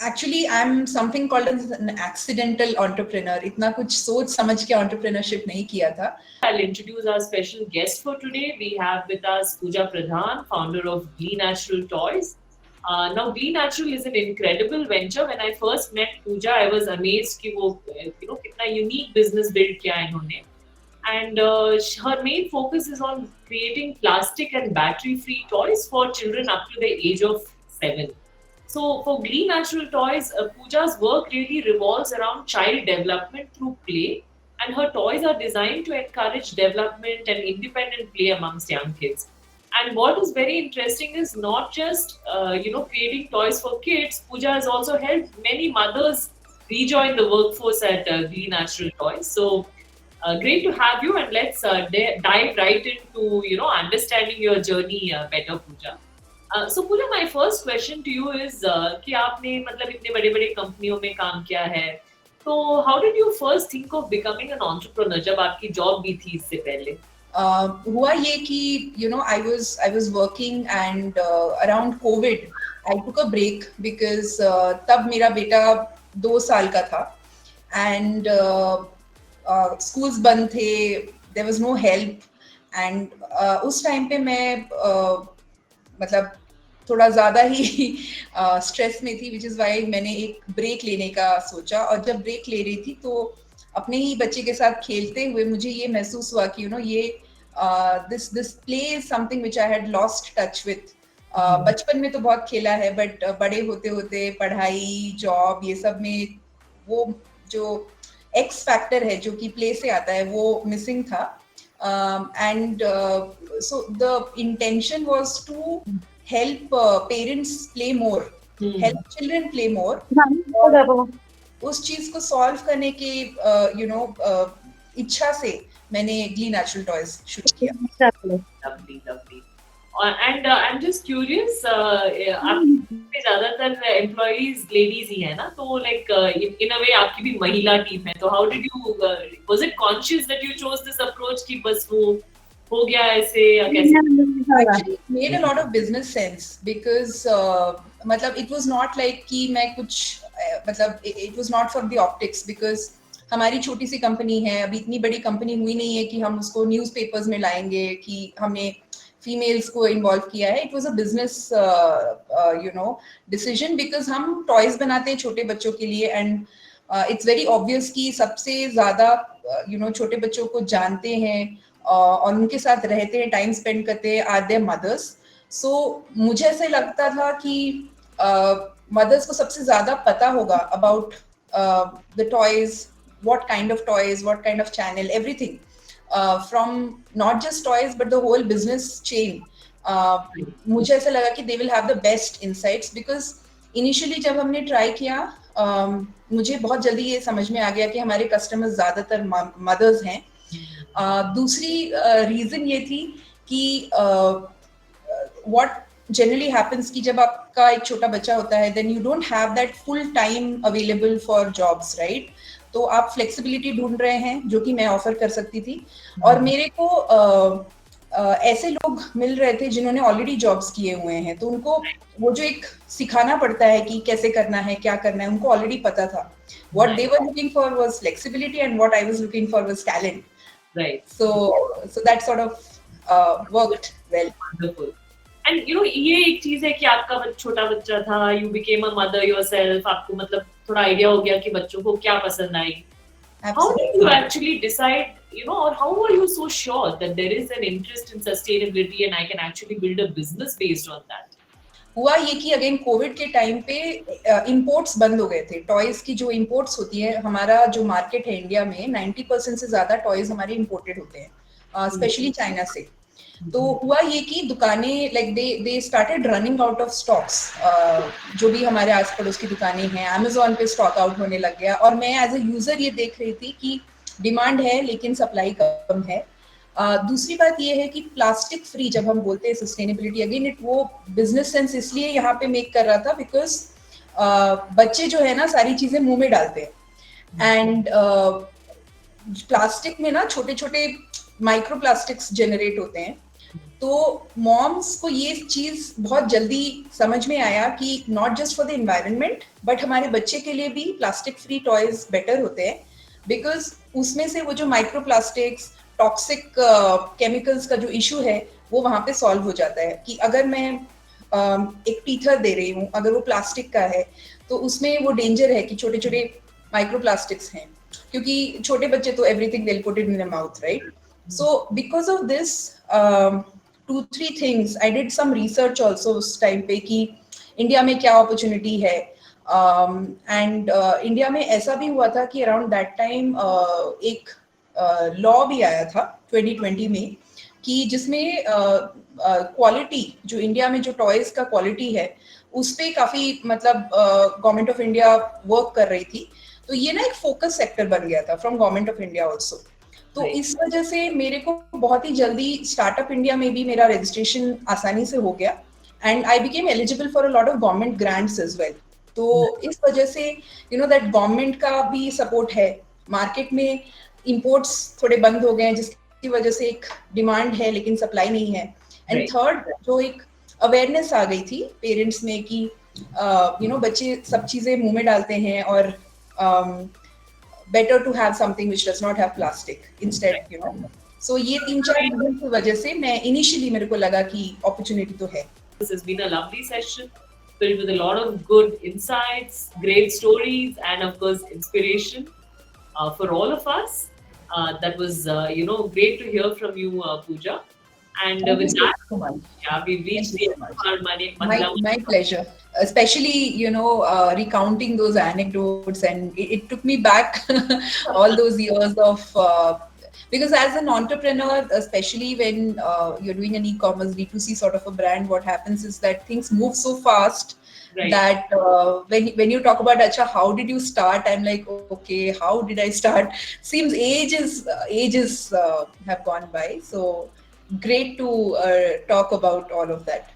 Actually, I'm something called as an accidental entrepreneur. इतना कुछ सोच समझ के entrepreneurship नहीं किया था. I'll introduce our special guest for today. We have with us Pooja Pradhan, founder of Glee Natural Toys. Now, Glee Natural is an incredible venture. When I first met Pooja, I was amazed कि वो कितना unique business build किया है इन्होंने. And her main focus is on creating plastic and battery-free toys for children up to the age of 7. So for Glee Natural Toys, Pooja's work really revolves around child development through play, and her toys are designed to encourage development and independent play amongst young kids. And what is very interesting is not just creating toys for kids. Pooja has also helped many mothers rejoin the workforce at Glee Natural Toys. So great to have you, and let's dive right into understanding your journey better, Pooja. So Pooja, my first question to you is कि आपने मतलब इतने बड़े-बड़े कंपनियों में काम किया है, तो how did you first think of becoming an entrepreneur जब आपकी जॉब भी थी इससे पहले? हुआ ये कि I was working and around COVID I took a break because तब मेरा बेटा 2 साल का था and schools बंद थे, there was no help and उस टाइम पे मैं मतलब थोड़ा ज़्यादा ही स्ट्रेस में थी, which is why मैंने एक ब्रेक लेने का सोचा. और जब ब्रेक ले रही थी तो अपने ही बच्चे के साथ खेलते हुए मुझे ये महसूस हुआ कि ये this play is something which I had lost touch with. बचपन में तो बहुत खेला है, बट बड़े होते होते पढ़ाई, जॉब, ये सब में वो जो एक्स फैक्टर है जो कि प्ले से आता है वो मिसिंग था. And so the intention was to help parents play more, help children play more. उस चीज को सॉल्व करने के इच्छा से मैंने Glee Natural Toys शुरू किया. Lovely. And I'm just curious, आपके ज़्यादातर employees ladies ही है ना, तो like in a way आपकी भी महिला टीम है, तो how did you was it conscious that you chose this approach कि बस वो हो गया ऐसे या कैसे? Actually, it made a lot of business sense because मतलब it was not like कि मैं कुछ मतलब it was not for the optics because हमारी छोटी सी कंपनी है, अभी इतनी बड़ी कंपनी हुई नहीं है कि हम उसको न्यूज़पेपर्स में लाएंगे कि हमने फीमेल्स को इन्वॉल्व किया है. It was a business decision because हम टॉयज बनाते हैं छोटे बच्चों के लिए एंड इट्स वेरी ऑब्वियस कि सबसे ज्यादा छोटे बच्चों को जानते हैं और उनके साथ रहते हैं, टाइम स्पेंड करते हैं, आर देयर मदर्स. सो मुझे ऐसे लगता था कि मदर्स को सबसे ज्यादा पता होगा about the toys, what kind of toys, what kind of channel, everything from not just toys but the whole business chain. मुझे ऐसा लगा कि they will have the best insights because initially जब हमने try किया मुझे बहुत जल्दी ये समझ में आ गया कि हमारे customers ज़्यादातर mothers हैं. दूसरी reason ये थी कि what generally happens कि जब आपका एक छोटा बच्चा होता है then you don't have that full time available for jobs, right? तो आप फ्लेक्सिबिलिटी ढूंढ रहे हैं जो कि मैं ऑफर कर सकती थी और मेरे को ऐसे लोग मिल रहे थे जिन्होंने ऑलरेडी जॉब्स किए हुए हैं, तो उनको वो जो एक सिखाना पड़ता है कि कैसे करना है, क्या करना है, उनको ऑलरेडी पता था. What they were looking for was flexibility and what I was looking for was talent. Right. So that sort of worked well. Wonderful. And ये एक चीज है कि आपका छोटा बच्चा था, you became a mother yourself, आपको मतलब थोड़ा आइडिया हो गया कि बच्चों को क्या पसंद आएगी. How did you actually decide, or how were you so sure that there is an interest in sustainability and I can actually build a business based on that? हुआ ये कि अगेन कोविड के टाइम पे imports बंद हो गए थे. Toys की जो इंपोर्ट्स होती है, हमारा जो मार्केट है इंडिया में 90% से ज्यादा टॉयज हमारे इंपोर्टेड होते हैं, स्पेशली चाइना से. तो हुआ ये कि दुकानें like they started running out of stocks. जो भी हमारे आस पड़ोस की दुकानें हैं, अमेज़न पे स्टॉक आउट होने लग गया और मैं एज अ यूजर ये देख रही थी कि डिमांड है लेकिन सप्लाई कम है. दूसरी बात ये है कि प्लास्टिक फ्री जब हम बोलते हैं सस्टेनेबिलिटी, अगेन इट वो बिजनेस सेंस इसलिए यहाँ पे मेक कर रहा था बिकॉज बच्चे जो है ना सारी चीजें मुंह में डालते हैं एंड प्लास्टिक में ना छोटे छोटे माइक्रो प्लास्टिक्स जनरेट होते हैं तो मॉम्स को ये चीज बहुत जल्दी समझ में आया कि not just for the environment but हमारे बच्चे के लिए भी प्लास्टिक फ्री टॉयज बेटर होते हैं, बिकॉज उसमें से वो जो माइक्रो प्लास्टिक्स, टॉक्सिक केमिकल्स का जो इशू है वो वहां पे सॉल्व हो जाता है। कि अगर मैं एक टीथर दे रही हूँ, अगर वो प्लास्टिक का है तो उसमें वो डेंजर है कि छोटे छोटे माइक्रो प्लास्टिक्स हैं, क्योंकि छोटे बच्चे तो everything they put it in their mouth, right? So because of this 2-3 things I did some research also उस टाइम पे कि इंडिया में क्या अपॉर्चुनिटी है। एंड इंडिया में ऐसा भी हुआ था कि अराउंड दैट टाइम एक लॉ भी आया था 2020 में, कि जिसमें क्वालिटी, जो इंडिया में जो टॉयज का क्वालिटी है उस पे काफी मतलब गवर्नमेंट ऑफ इंडिया वर्क कर रही थी। तो ये ना एक फोकस सेक्टर बन गया था from government of India also. तो Right. इस वजह से मेरे को बहुत ही जल्दी स्टार्टअप इंडिया में भी मेरा रजिस्ट्रेशन आसानी से हो गया, and I became eligible for a lot of government grants as well. तो इस वजह से यू नो दैट गवर्नमेंट का भी सपोर्ट है। मार्केट में इंपोर्ट्स थोड़े बंद हो गए हैं जिसकी वजह से एक डिमांड है लेकिन सप्लाई नहीं है। And Right. थर्ड, जो एक अवेयरनेस आ गई थी पेरेंट्स में कि यू नो बच्चे सब चीजें मुंह में डालते हैं और better to have something which does not have plastic instead, you know. So ये 3-4 रीजन की वजह से मैं इनिशियली मेरे को लगा कि अपॉर्चुनिटी तो है। This has been a lovely session filled with a lot of good insights, great stories, and of course, inspiration for all of us. That was, great to hear from you, Pooja. And Thank you with that, so much. yeah, we've Thank reached you the so end much. of our Mahila. My pleasure. Especially, you know, recounting those anecdotes, and it took me back all those years of. Because as an entrepreneur, especially when you're doing an e-commerce D2C sort of a brand, what happens is that things move so fast Right. that when you talk about Acha, how did you start? I'm like, okay, how did I start? Seems ages have gone by. So great to talk about all of that.